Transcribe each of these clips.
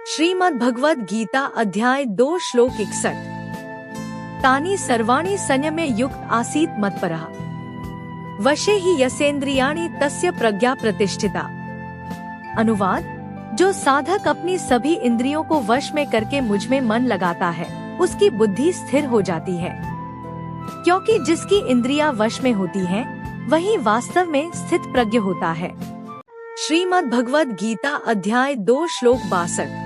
श्रीमद् भगवद गीता अध्याय 2 श्लोक 61। तानि सर्वाणि संयमे युक्त आसीत् मत्परः वशे ही यसेन्द्रियाणि तस्य प्रज्ञा प्रतिष्ठिता। अनुवाद: जो साधक अपनी सभी इंद्रियों को वश में करके मुझ में मन लगाता है, उसकी बुद्धि स्थिर हो जाती है। क्योंकि जिसकी इंद्रियां वश में होती हैं, वही वास्तव में स्थित प्रज्ञ होता है। श्रीमद् भगवद गीता अध्याय 2 श्लोक 62।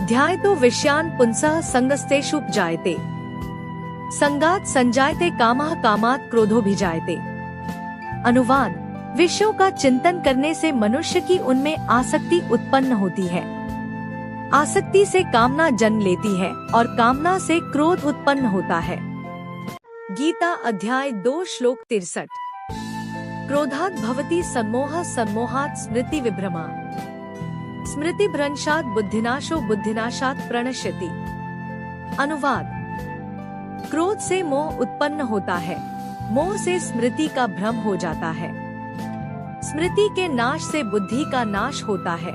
ध्यायतो विषयान् पुंसः संगस्तेषुपजायते संगात् संजायते कामः कामात् क्रोधोऽभिजायते। अनुवाद: विषयों का चिंतन करने से मनुष्य की उनमें आसक्ति उत्पन्न होती है। आसक्ति से कामना जन्म लेती है और कामना से क्रोध उत्पन्न होता है। गीता अध्याय 2 श्लोक 63। क्रोधात् भवति सम्मोहः सम्मोहात् स्मृति विभ्रमा स्मृति भ्रंशात् बुद्धिनाशो बुद्धिनाशात् प्रणश्यति। अनुवाद: क्रोध से मोह उत्पन्न होता है, मोह से स्मृति का भ्रम हो जाता है, स्मृति के नाश से बुद्धि का नाश होता है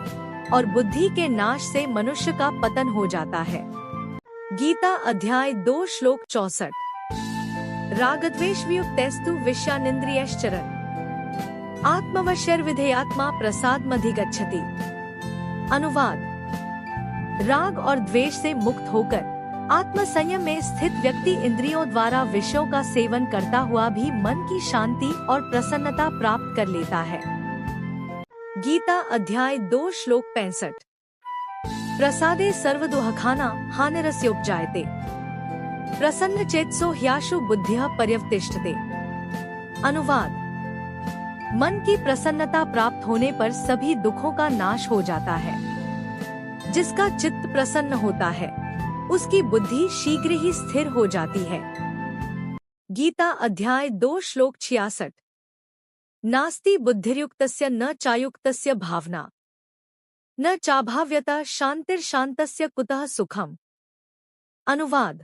और बुद्धि के नाश से मनुष्य का पतन हो जाता है। गीता अध्याय 2 श्लोक 64। रागद्वेष वियुक्तैस्तु विषयानिन्द्रियश्चरन् आत्मवशैर्विधेयात्मा प्रसादमधिगच्छति। अनुवाद: राग और द्वेष से मुक्त होकर आत्म संयम में स्थित व्यक्ति इंद्रियों द्वारा विषयों का सेवन करता हुआ भी मन की शांति और प्रसन्नता प्राप्त कर लेता है। गीता अध्याय 2 श्लोक 65। प्रसादे सर्वदुःखानां हानिरस्योपजायते प्रसन्न चेतसो ह्याशु बुद्धिः पर्यवतिष्ठते। अनुवाद: मन की प्रसन्नता प्राप्त होने पर सभी दुखों का नाश हो जाता है। जिसका चित्त प्रसन्न होता है, उसकी बुद्धि शीघ्र ही स्थिर हो जाती है। गीता अध्याय 2 श्लोक 66। नास्ति बुद्धिर्युक्तस्य न चायुक्तस्य भावना न चाभाव्यता शांतिर्शान्तस्य कुतः सुखम। अनुवाद: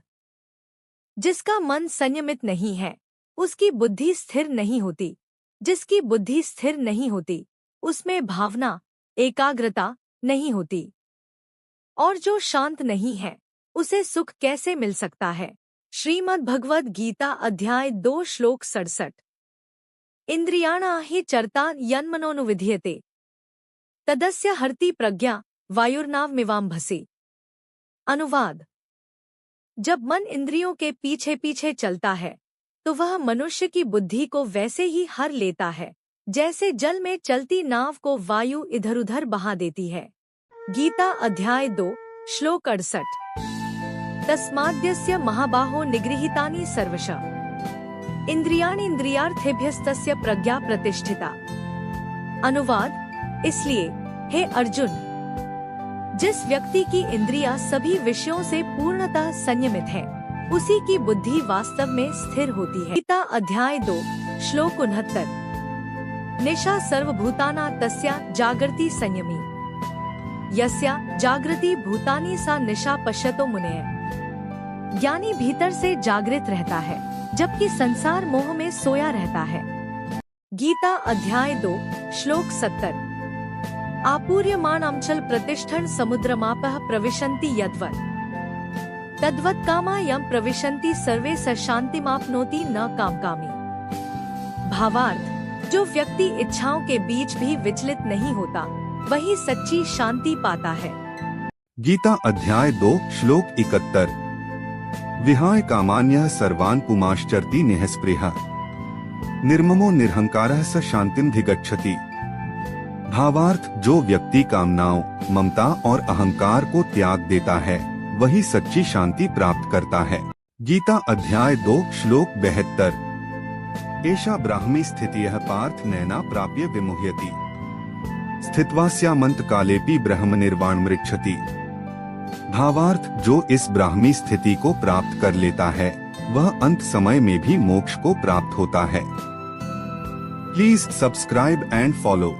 जिसका मन संयमित नहीं है, उसकी बुद्धि स्थिर नहीं होती। जिसकी बुद्धि स्थिर नहीं होती, उसमें भावना, एकाग्रता नहीं होती। और जो शांत नहीं है, उसे सुख कैसे मिल सकता है। श्रीमद् भगवद गीता अध्याय 2 श्लोक 67। इंद्रियाणा हि चरता यन्मनोनुविधीयते तदस्य हरति प्रज्ञा वायुर्नावमिवाम्भसि। अनुवाद: जब मन इंद्रियों के पीछे पीछे चलता है, तो वह मनुष्य की बुद्धि को वैसे ही हर लेता है, जैसे जल में चलती नाव को वायु इधर उधर बहा देती है। गीता अध्याय 2 श्लोक 68। तस्माद्यस्य महाबाहो निगृहीतानि सर्वशः इंद्रियाणि इंद्रियार्थेभ्यस्तस्य प्रज्ञा प्रतिष्ठिता। अनुवाद: इसलिए हे अर्जुन, जिस व्यक्ति की इंद्रियां सभी विषयों से पूर्णतः संयमित है, उसी की बुद्धि वास्तव में स्थिर होती है। गीता अध्याय 2 श्लोक 69। निशा सर्वभूताना तस्या जागृति संयमी यस्या जागृति भूतानि सा निशा पश्यतो मुनयः। ज्ञानी भीतर से जागृत रहता है, जबकि संसार मोह में सोया रहता है। गीता अध्याय 2 श्लोक 70। आपूर्यमाणमचल प्रतिष्ठन् समुद्रमापः प्रविशन्ति यद्वत् तद्वत् कामा यम प्रविशन्ति सर्वे स शान्तिमाप्नोति न कामकामी। भावार्थ: जो व्यक्ति इच्छाओं के बीच भी विचलित नहीं होता, वही सच्ची शांति पाता है। गीता अध्याय 2 श्लोक 71। विहाय कामान्यः सर्वान् पुमाश्चरति निःस्पृहः निर्ममो निरहंकारः स शान्तिमधिगच्छति। भावार्थ: जो व्यक्ति कामनाओं, ममता और अहंकार को त्याग देता है, वही सच्ची शांति प्राप्त करता है। गीता अध्याय 2 श्लोक 72। एषा ब्राह्मी स्थितियः पार्थ नैना प्राप्य विमुह्यति स्थित्वास्यामन्त कालेपि ब्रह्म निर्वाण मृच्छति। भावार्थ: जो इस ब्राह्मी स्थिति को प्राप्त कर लेता है, वह अंत समय में भी मोक्ष को प्राप्त होता है। Please subscribe and follow.